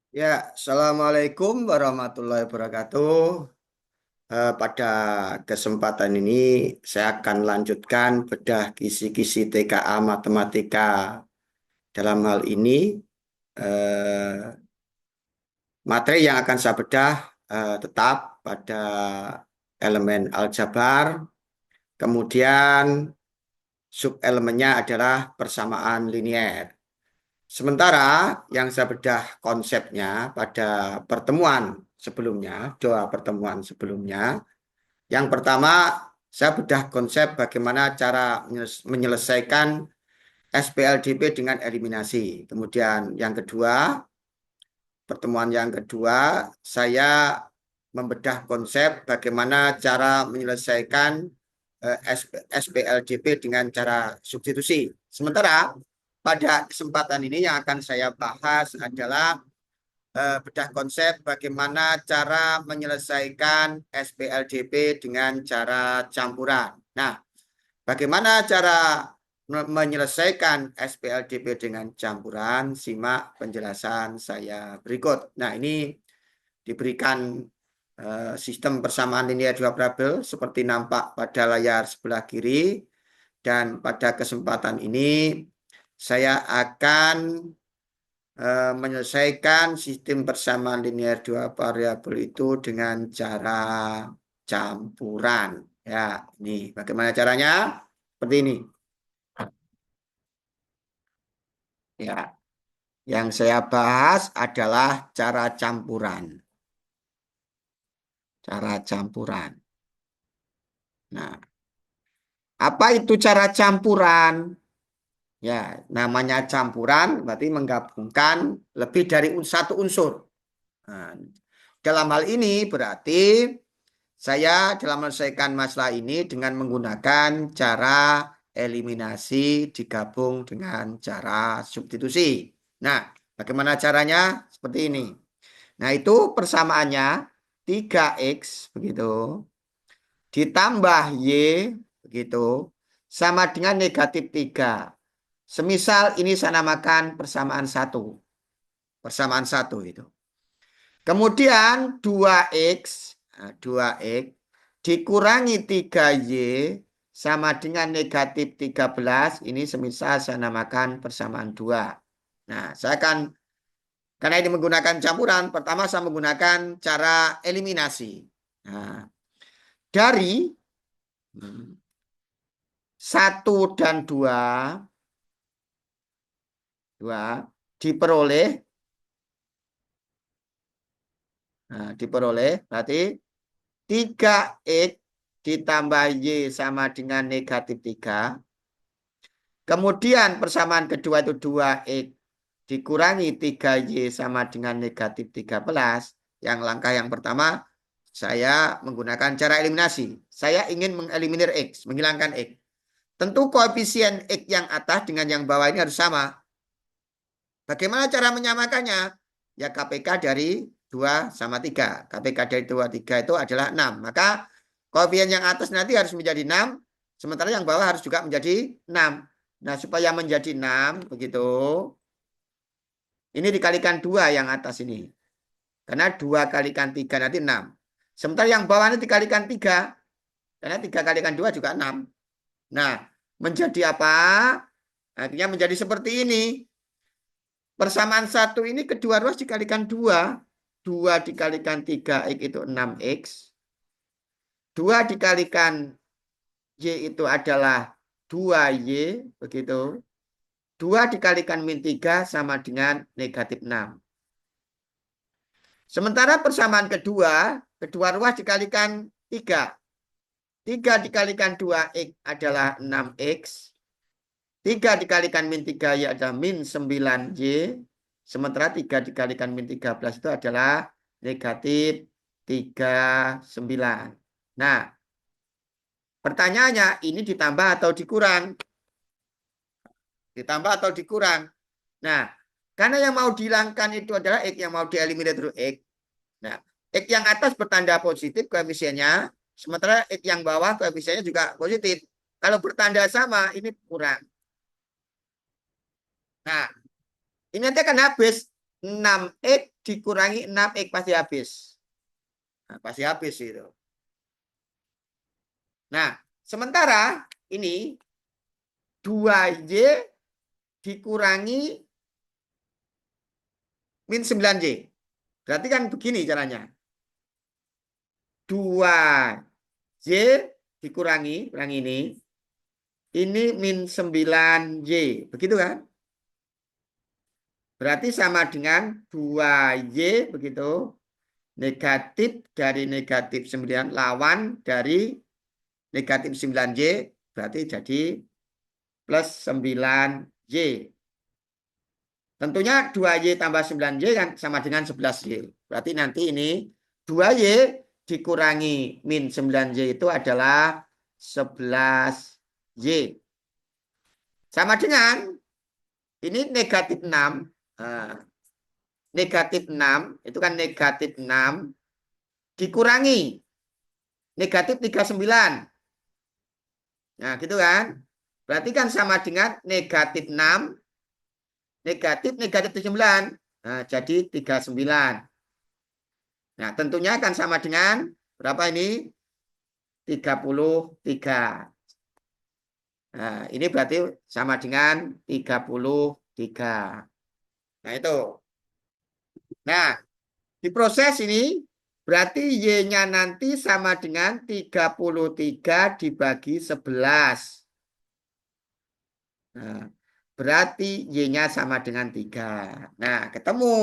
Ya, Assalamualaikum warahmatullahi wabarakatuh. Pada kesempatan ini saya akan lanjutkan bedah kisi-kisi TKA Matematika. Dalam hal ini, eh, materi yang akan saya bedah tetap pada elemen aljabar, kemudian subelemennya adalah persamaan linier. Sementara yang saya bedah konsepnya pada pertemuan sebelumnya, dua pertemuan sebelumnya, yang pertama saya bedah konsep bagaimana cara menyelesaikan SPLDP dengan eliminasi. Kemudian yang kedua, pertemuan yang kedua, saya membedah konsep bagaimana cara menyelesaikan SPLDP dengan cara substitusi. Sementara pada kesempatan ini yang akan saya bahas adalah bedah konsep bagaimana cara menyelesaikan SPLDP dengan cara campuran. Nah, bagaimana cara menyelesaikan SPLDP dengan campuran? Simak penjelasan saya berikut. Nah, ini diberikan sistem persamaan linear dua variabel seperti nampak pada layar sebelah kiri. Dan pada kesempatan ini saya akan menyelesaikan sistem persamaan linear dua variabel itu dengan cara campuran. Ya, ini bagaimana caranya? Seperti ini. Ya, yang saya bahas adalah cara campuran. Cara campuran. Nah, apa itu cara campuran? Ya, namanya campuran berarti menggabungkan lebih dari satu unsur. Nah, dalam hal ini berarti saya dalam menyelesaikan masalah ini dengan menggunakan cara eliminasi digabung dengan cara substitusi. Nah, bagaimana caranya? Seperti ini. Nah, itu persamaannya 3x begitu ditambah y begitu sama dengan negatif 3. Semisal ini saya namakan persamaan satu. Persamaan satu itu. Kemudian 2x, nah, 2x dikurangi 3y sama dengan negatif 13. Ini semisal saya namakan persamaan 2. Nah, saya akan, karena ini menggunakan campuran, pertama saya menggunakan cara eliminasi. Nah, dari 1 dan 2 diperoleh, diperoleh berarti 3x ditambah y sama dengan negatif 3. Kemudian persamaan kedua itu 2x dikurangi 3y sama dengan negatif 13. Yang langkah yang pertama, saya menggunakan cara eliminasi. Saya ingin mengeliminir x, menghilangkan x. Tentu koefisien x yang atas dengan yang bawah ini harus sama. Bagaimana cara menyamakannya? Ya KPK dari 2 sama 3. KPK dari 2, 3 itu adalah 6. Maka koefisien yang atas nanti harus menjadi 6. Sementara yang bawah harus juga menjadi 6. Nah, supaya menjadi 6, begitu. Ini dikalikan 2 yang atas ini. Karena 2 kalikan 3 nanti 6. Sementara yang bawah ini dikalikan 3. Karena 3 kalikan 2 juga 6. Nah, menjadi apa? Akhirnya menjadi seperti ini. Persamaan satu ini kedua ruas dikalikan 2. 2 dikalikan 3x itu 6x. 2 dikalikan y itu adalah 2y. Begitu. 2 dikalikan min 3 sama dengan negatif 6. Sementara persamaan kedua ruas dikalikan 3. 3 dikalikan 2x adalah 6x. 3 dikalikan min 3y adalah min 9y. Sementara 3 dikalikan min 13 itu adalah negatif 39. Nah, pertanyaannya ini ditambah atau dikurang? Ditambah atau dikurang? Nah, karena yang mau dihilangkan itu adalah x, yang mau dieliminir itu x. Nah, x yang atas bertanda positif koefisiennya, sementara x yang bawah koefisiennya juga positif. Kalau bertanda sama, ini kurang. Nah, ini nanti akan habis. 6X dikurangi 6X pasti habis. Nah, pasti habis itu. Nah, sementara ini 2Y dikurangi min 9Y. Berarti kan begini caranya. 2Y dikurangi, kurangi ini. Ini min 9Y. Begitu kan? Berarti sama dengan 2Y begitu. Negatif dari negatif 9 lawan dari negatif 9Y. Berarti jadi plus 9Y. Tentunya 2Y tambah 9Y kan sama dengan 11Y. Berarti nanti ini 2Y dikurangi min 9Y itu adalah 11Y. Sama dengan ini negatif 6. Nah, negatif 6 itu kan negatif 6 dikurangi negatif 39. Nah, gitu kan? Berarti kan sama dengan negatif 6 negatif negatif 9. Nah, jadi 39. Nah, tentunya akan sama dengan berapa ini? 33. Nah, ini berarti sama dengan 33. Nah, itu. Nah, diproses ini berarti Y-nya nanti sama dengan 33 dibagi 11. Nah, berarti Y-nya sama dengan 3. Nah, ketemu.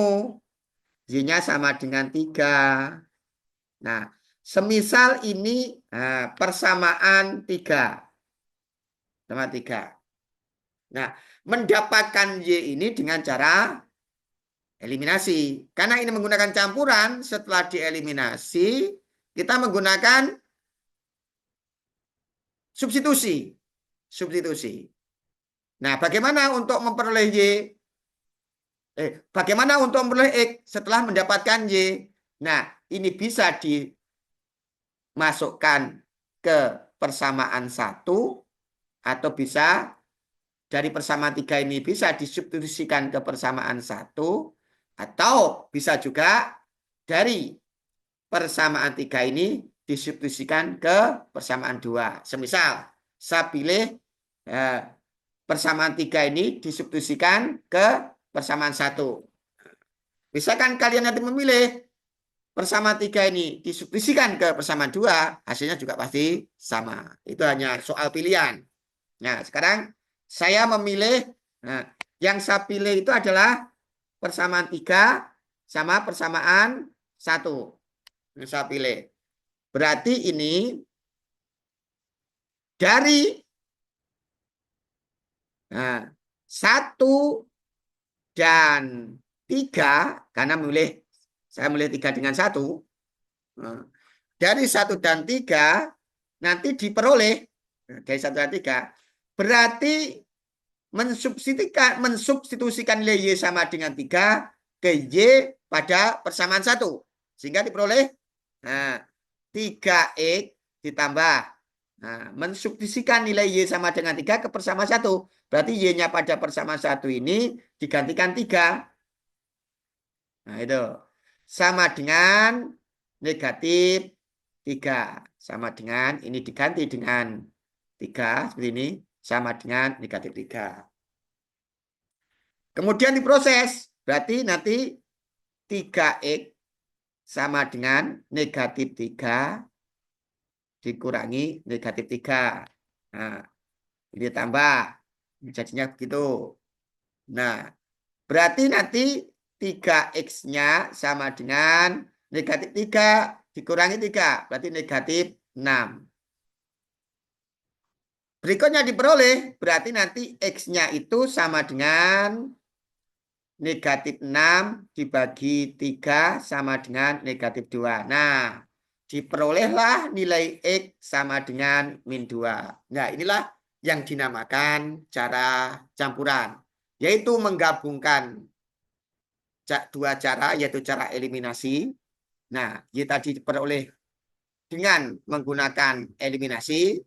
Y-nya sama dengan 3. Nah, semisal ini persamaan 3. Sama 3. Nah, mendapatkan Y ini dengan cara eliminasi. Karena ini menggunakan campuran, setelah dieliminasi, kita menggunakan substitusi. Substitusi. Nah, bagaimana untuk memperoleh Y? Bagaimana untuk memperoleh X setelah mendapatkan Y? Nah, ini bisa dimasukkan ke persamaan 1 atau bisa dari persamaan 3 ini bisa disubstitusikan ke persamaan 1 atau bisa juga dari persamaan 3 ini disubstitusikan ke persamaan 2. Semisal saya pilih persamaan 3 ini disubstitusikan ke persamaan 1. Misalkan kalian nanti memilih persamaan 3 ini disubstitusikan ke persamaan 2, hasilnya juga pasti sama. Itu hanya soal pilihan. Nah, sekarang saya memilih, yang saya pilih itu adalah persamaan 3 sama persamaan 1. Yang saya pilih. Berarti ini dari 1 dan 3, karena saya memilih 3 dengan 1. Dari 1 dan 3 nanti diperoleh dari 1 dan 3. Berarti mensubstitusikan nilai Y sama dengan 3 ke Y pada persamaan 1. Sehingga diperoleh 3X ditambah. Mensubstitusikan nilai Y sama dengan 3 ke persamaan 1. Berarti Y-nya pada persamaan 1 ini digantikan 3. Nah, itu. Sama dengan negatif 3. Sama dengan ini diganti dengan 3 seperti ini. Sama dengan negatif 3. Kemudian diproses. Berarti nanti 3X sama dengan negatif 3 dikurangi negatif 3. Nah, ini tambah. Jadinya begitu. Nah, berarti nanti 3X-nya sama dengan negatif 3 dikurangi 3. Berarti negatif 6. Berikutnya diperoleh, berarti nanti X-nya itu sama dengan negatif 6 dibagi 3 sama dengan negatif 2. Nah, diperolehlah nilai X sama dengan min 2. Nah, inilah yang dinamakan cara campuran, yaitu menggabungkan dua cara, yaitu cara eliminasi. Nah, Y tadi diperoleh dengan menggunakan eliminasi.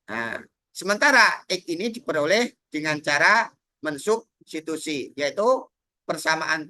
Nah, sementara X ini diperoleh dengan cara mensubstitusi, yaitu persamaan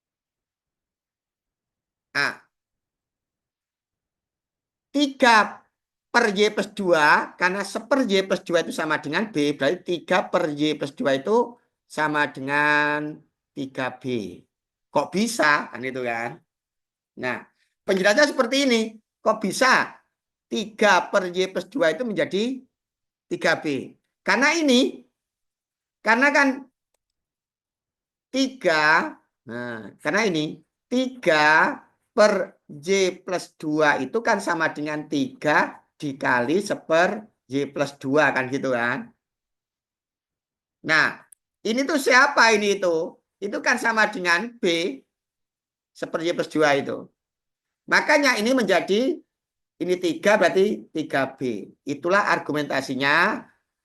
Nah, 3 per Y plus 2, karena 1 per Y plus 2 itu sama dengan B, berarti 3 per Y plus 2 itu sama dengan 3B. Kok bisa? Kan itu kan. Nah, penjelasannya seperti ini. Kok bisa 3 per Y plus 2 itu menjadi 3B? Karena kan 3, nah, karena ini 3 per Y plus 2 itu kan sama dengan 3 dikali 1 per Y plus 2 kan gitu kan. Nah, ini tuh siapa ini itu? Itu kan sama dengan B 1 per Y plus 2 itu. Makanya ini menjadi ini 3 berarti 3B. Itulah argumentasinya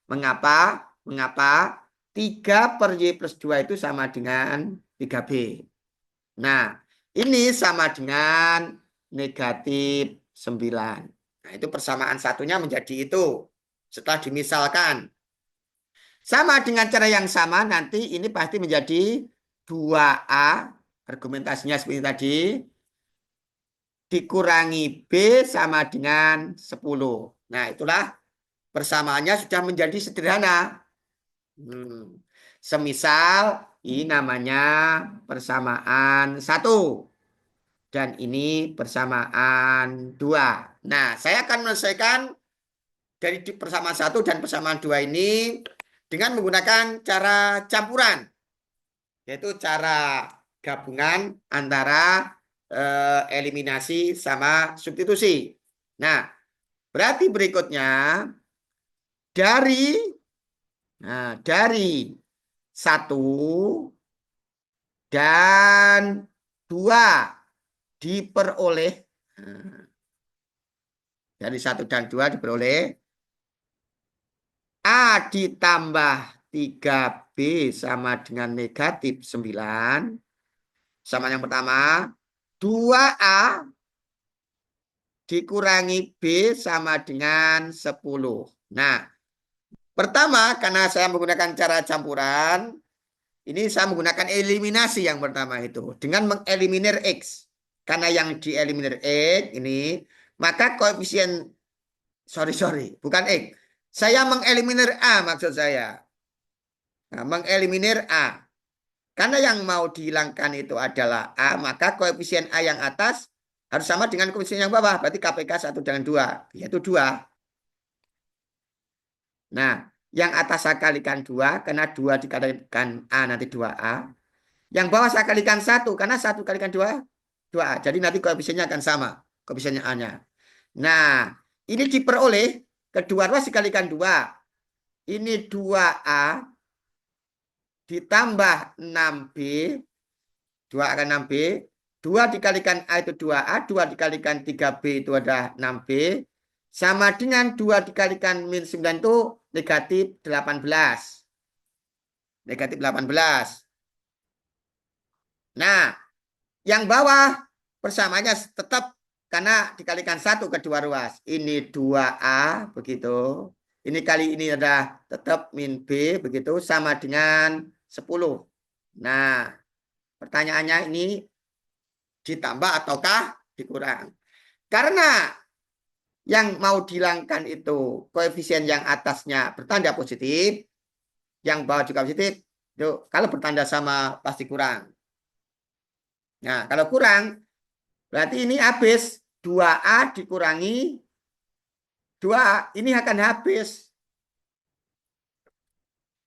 mengapa 3 per Y plus 2 itu sama dengan 3B. Nah, ini sama dengan negatif 9. Nah, itu persamaan satunya menjadi itu. Setelah dimisalkan. Sama dengan cara yang sama, nanti ini pasti menjadi 2A. Argumentasinya seperti tadi. Dikurangi B sama dengan 10. Nah, itulah persamaannya sudah menjadi sederhana. Semisal ini namanya persamaan 1. Dan ini persamaan 2. Nah, saya akan menyelesaikan dari persamaan 1 dan persamaan 2 ini dengan menggunakan cara campuran. Yaitu cara gabungan antara eliminasi sama substitusi. Nah, berarti berikutnya dari 1 dan 2 diperoleh, dari 1 dan 2 diperoleh A ditambah 3B sama dengan negatif 9. Sama yang pertama, 2A dikurangi B sama dengan 10. Nah, pertama karena saya menggunakan cara campuran, ini saya menggunakan eliminasi yang pertama itu. Dengan mengeliminir X. Karena yang dieliminir X ini, maka koefisien, bukan X. Saya mengeliminir A maksud saya. Nah, mengeliminir A. Karena yang mau dihilangkan itu adalah A, maka koefisien A yang atas harus sama dengan koefisien yang bawah. Berarti KPK 1 dengan 2, yaitu 2. Nah, yang atas saya kalikan 2, karena 2 dikalikan A nanti 2A. Yang bawah saya kalikan 1, karena 1 kalikan 2, 2A. Jadi nanti koefisiennya akan sama, koefisiennya A-nya. Nah, ini diperoleh, kedua ruas dikalikan 2. Ini 2A ditambah 6B, 2 akan 6B, 2 dikalikan A itu 2A, 2 dikalikan 3B itu ada 6B, sama dengan 2 dikalikan min 9 itu negatif 18. Negatif 18. Nah, yang bawah persamaannya tetap karena dikalikan 1 kedua ruas. Ini 2A begitu. Ini kali ini ada tetap min B begitu sama dengan 10. Nah, pertanyaannya ini ditambah ataukah dikurang? Karena yang mau dihilangkan itu koefisien yang atasnya bertanda positif, yang bawah juga positif. Itu kalau bertanda sama pasti kurang. Nah, kalau kurang berarti ini habis 2A dikurangi 2A. Ini akan habis.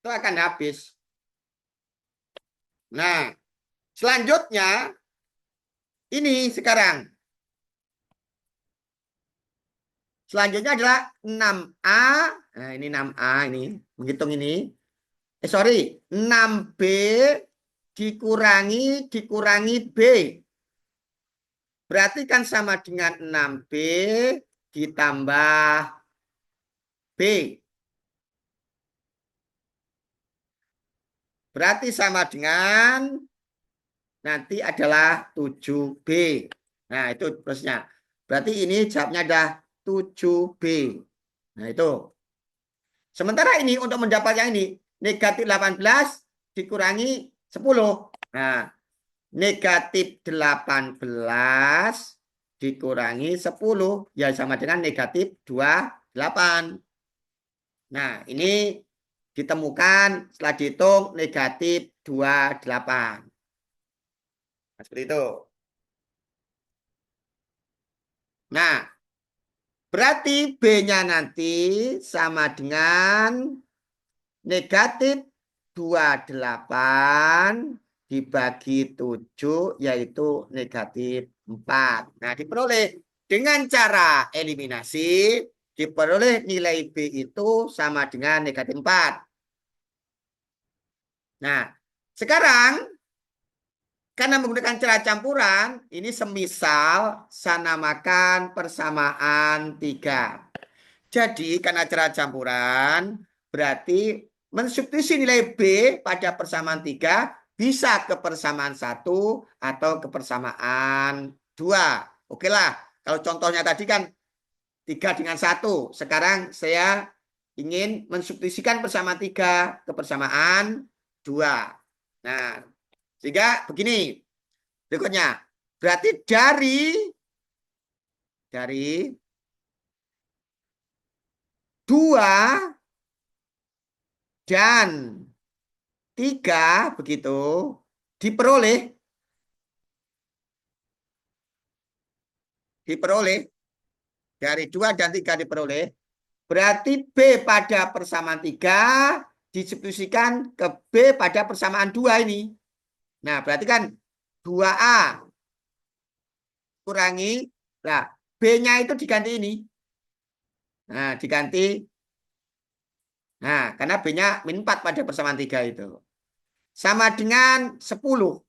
Itu akan habis. Nah, selanjutnya ini sekarang. Selanjutnya adalah 6A. Nah, ini 6A ini. Menghitung ini. Sorry. 6B dikurangi B. Berarti kan sama dengan 6B ditambah B. Berarti sama dengan nanti adalah 7B. Nah, itu prosesnya. Berarti ini jawabnya ada 7B. Nah, itu. Sementara ini untuk mendapat yang ini, negatif 18 dikurangi 10. Nah, Negatif 18 dikurangi 10. Ya sama dengan negatif 28. Nah, ini ditemukan setelah dihitung negatif 28. Nah, seperti itu. Nah, berarti B-nya nanti sama dengan negatif 28 dibagi 7, yaitu negatif 4. Nah, diperoleh dengan cara eliminasi, diperoleh nilai B itu sama dengan negatif 4. Nah, sekarang karena menggunakan cara campuran, ini semisal saya namakan persamaan 3. Jadi karena cara campuran, berarti mensubstitusi nilai B pada persamaan 3 bisa ke persamaan 1 atau ke persamaan 2. Oke lah, kalau contohnya tadi kan 3 dengan 1. Sekarang saya ingin mensubstitusikan persamaan 3 ke persamaan 2. Nah, sehingga begini berikutnya. Berarti dari 2 dan 3 begitu diperoleh dari 2 dan 3 diperoleh, berarti B pada persamaan 3 disubstitusikan ke B pada persamaan 2 ini. Nah, berarti kan 2A kurangi, nah B-nya itu diganti ini. Nah, diganti. Nah, karena B-nya min 4 pada persamaan 3 itu. Sama dengan 10.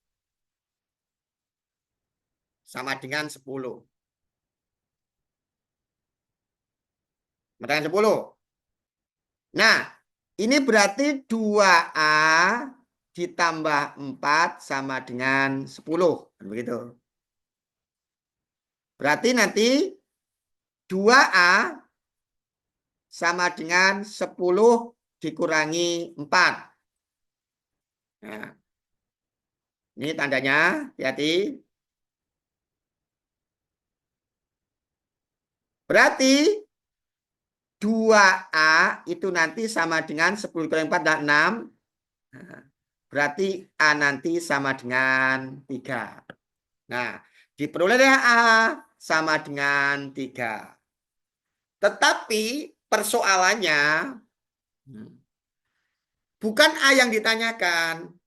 Sama dengan 10. Sama dengan 10. Nah, ini berarti 2A ditambah 4 sama dengan 10. Begitu. Berarti nanti 2A sama dengan 10 dikurangi 4. Nah, ini tandanya, hati-hati. Berarti 2A itu nanti sama dengan 10 dikurangi 4 dan 6. Nah, berarti A nanti sama dengan 3. Nah, diperoleh A sama dengan 3. Tetapi persoalannya bukan A yang ditanyakan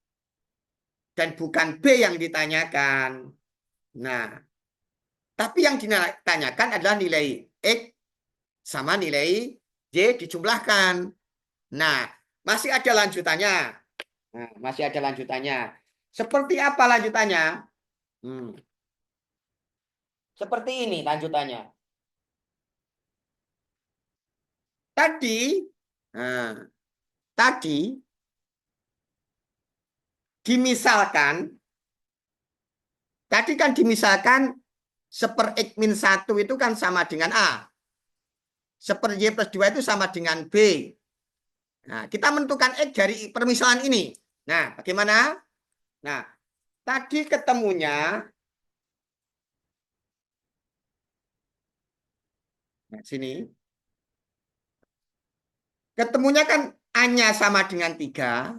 dan bukan B yang ditanyakan. Nah, tapi yang ditanyakan adalah nilai X sama nilai Y dijumlahkan. Nah, masih ada lanjutannya. Nah, masih ada lanjutannya. Seperti apa lanjutannya? Seperti ini lanjutannya. Tadi, nah, tadi dimisalkan, tadi kan dimisalkan seper X min 1 itu kan sama dengan A. Seper Y plus 2 itu sama dengan B. Nah, kita menentukan X dari permisalan ini. Nah, bagaimana? Nah, tadi ketemunya, nah, sini. Ketemunya kan A-nya sama dengan 3.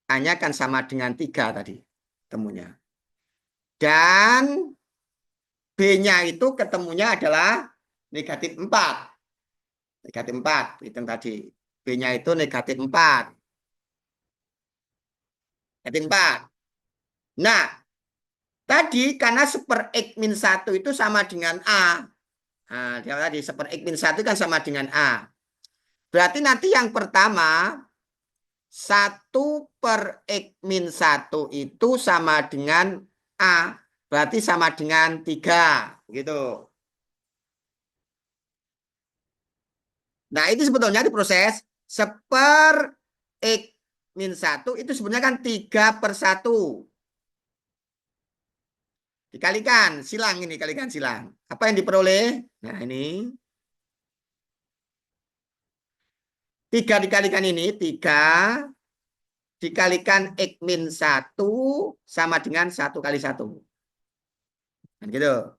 A-nya kan sama dengan 3 tadi temunya. Dan B-nya itu ketemunya adalah negatif 4. Negatif 4, hitung tadi. B-nya itu negatif 4. Negatif 4. Nah, tadi karena seper X min 1 itu sama dengan A. Nah, dia tadi seper X min 1 kan sama dengan A. Berarti nanti yang pertama 1 per X min 1 itu sama dengan A. Berarti sama dengan 3. Gitu. Nah, itu sebetulnya diproses seper X min 1 itu sebenarnya kan 3 per 1. Dikalikan, silang ini, kalikan silang. Apa yang diperoleh? Nah, ini. 3 dikalikan ini, 3 dikalikan X min 1 sama dengan 1 kali 1. Kan gitu.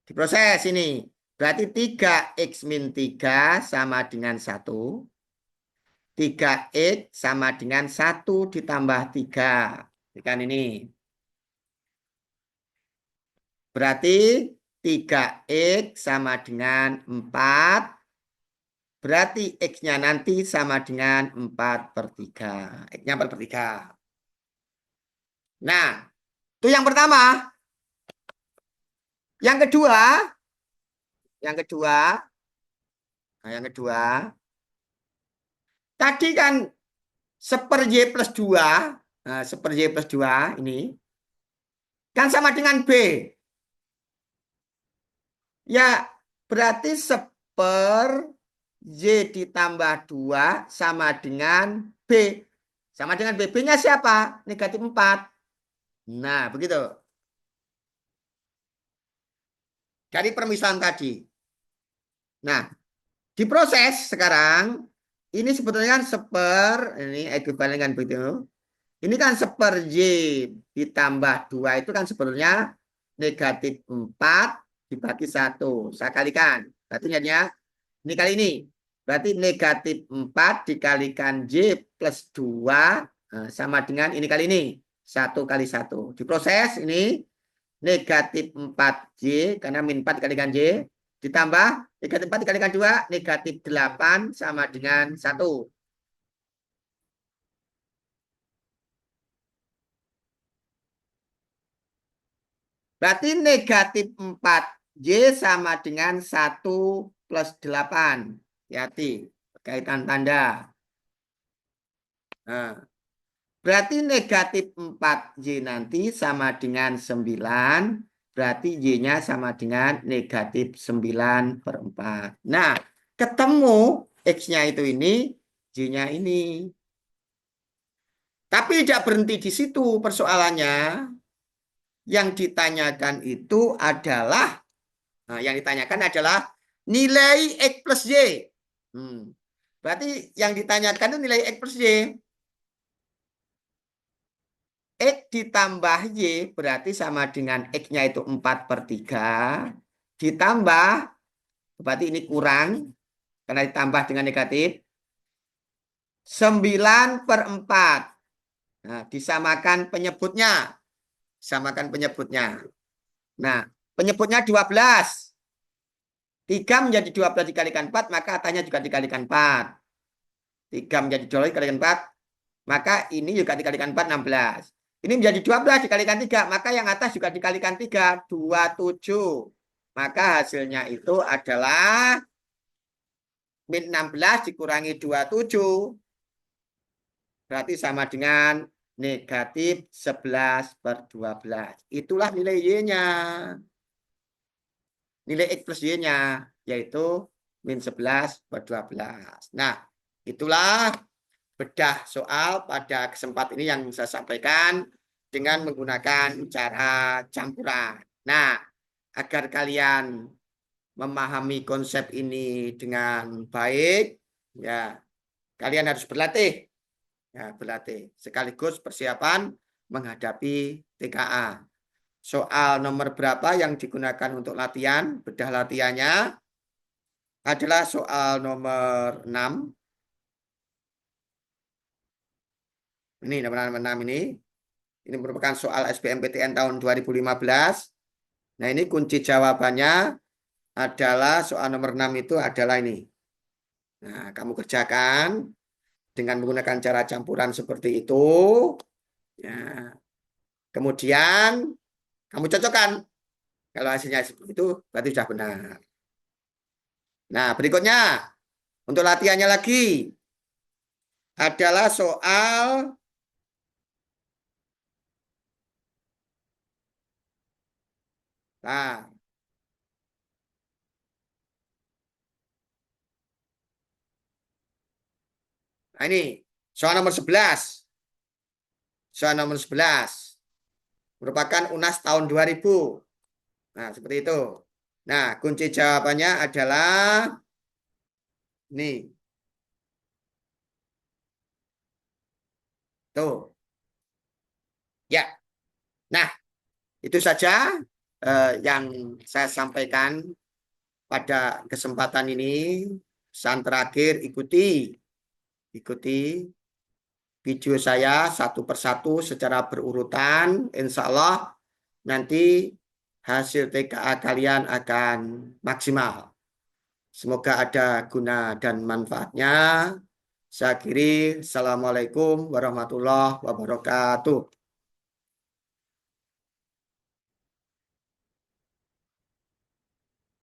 Diproses ini. Berarti 3X min 3 sama dengan 1. 3X sama dengan 1 ditambah 3. Kan ini. Berarti 3X sama dengan 4. Berarti X-nya nanti sama dengan 4/3. X-nya 4/3. Nah, itu yang pertama. Yang kedua, yang kedua, nah yang kedua, tadi kan seper Y plus 2, nah, seper Y plus 2 ini, kan sama dengan B. Ya, berarti seper Y ditambah 2 sama dengan B. Sama dengan B. B-nya siapa? Negatif 4. Nah, begitu. Dari permisalan tadi. Nah, diproses sekarang. Ini sebetulnya kan seper, ini ekuivalen kan begitu. Ini kan seper Y ditambah 2 itu kan sebetulnya negatif 4 dibagi 1. Saya kalikan. Berarti ya, ini kali ini. Berarti negatif 4 dikalikan Y plus 2 sama dengan ini kali ini. 1 kali 1. Diproses ini negatif 4Y karena min 4 dikalikan Y. Ditambah negatif 4 dikalikan 2 negatif 8 sama dengan 1. Berarti negatif 4Y sama dengan 1 plus 8. Hati-hati. Kaitan tanda. Nah, berarti negatif 4Y nanti sama dengan 9. Berarti Y-nya sama dengan negatif 9/4. Nah, ketemu X-nya itu ini, Y-nya ini. Tapi tidak berhenti di situ persoalannya. Yang ditanyakan itu adalah, nah, yang ditanyakan adalah nilai X plus Y. Berarti yang ditanyakan itu nilai X plus Y. X ditambah Y berarti sama dengan X-nya itu 4/3. Ditambah, berarti ini kurang, karena ditambah dengan negatif. 9/4. Nah, disamakan penyebutnya. Samakan penyebutnya. Nah, penyebutnya 12. 3 menjadi 12 dikalikan 4, maka atasnya juga dikalikan 4. 3 menjadi 12 dikalikan 4, maka ini juga dikalikan 4, 16. Ini menjadi 12 dikalikan 3, maka yang atas juga dikalikan 3, 27. Maka hasilnya itu adalah min 16 dikurangi 27. Berarti sama dengan negatif 11/12. Itulah nilai Y-nya. Nilai X plus Y-nya, yaitu min 11/12. Nah, itulah bedah soal pada kesempatan ini yang saya sampaikan dengan menggunakan cara campuran. Nah, agar kalian memahami konsep ini dengan baik, ya kalian harus berlatih. Ya, berlatih sekaligus persiapan menghadapi TKA. Soal nomor berapa yang digunakan untuk latihan, bedah latihannya adalah soal nomor 6. Ini nomor 6 ini. Ini merupakan soal SBMPTN tahun 2015. Nah, ini kunci jawabannya adalah soal nomor 6 itu adalah ini. Nah, kamu kerjakan dengan menggunakan cara campuran seperti itu. Ya. Kemudian kamu cocokkan. Kalau hasilnya seperti itu, berarti sudah benar. Nah, berikutnya untuk latihannya lagi adalah soal nah, ini soal nomor 11. Soal nomor 11 merupakan UNAS tahun 2000. Nah, seperti itu. Nah, kunci jawabannya adalah ini. Tuh. Ya. Nah, itu saja yang saya sampaikan pada kesempatan ini. Pesan terakhir, ikuti video saya satu persatu secara berurutan. Insya Allah nanti hasil TKA kalian akan maksimal. Semoga ada guna dan manfaatnya. Saya akhiri. Assalamualaikum warahmatullahi wabarakatuh.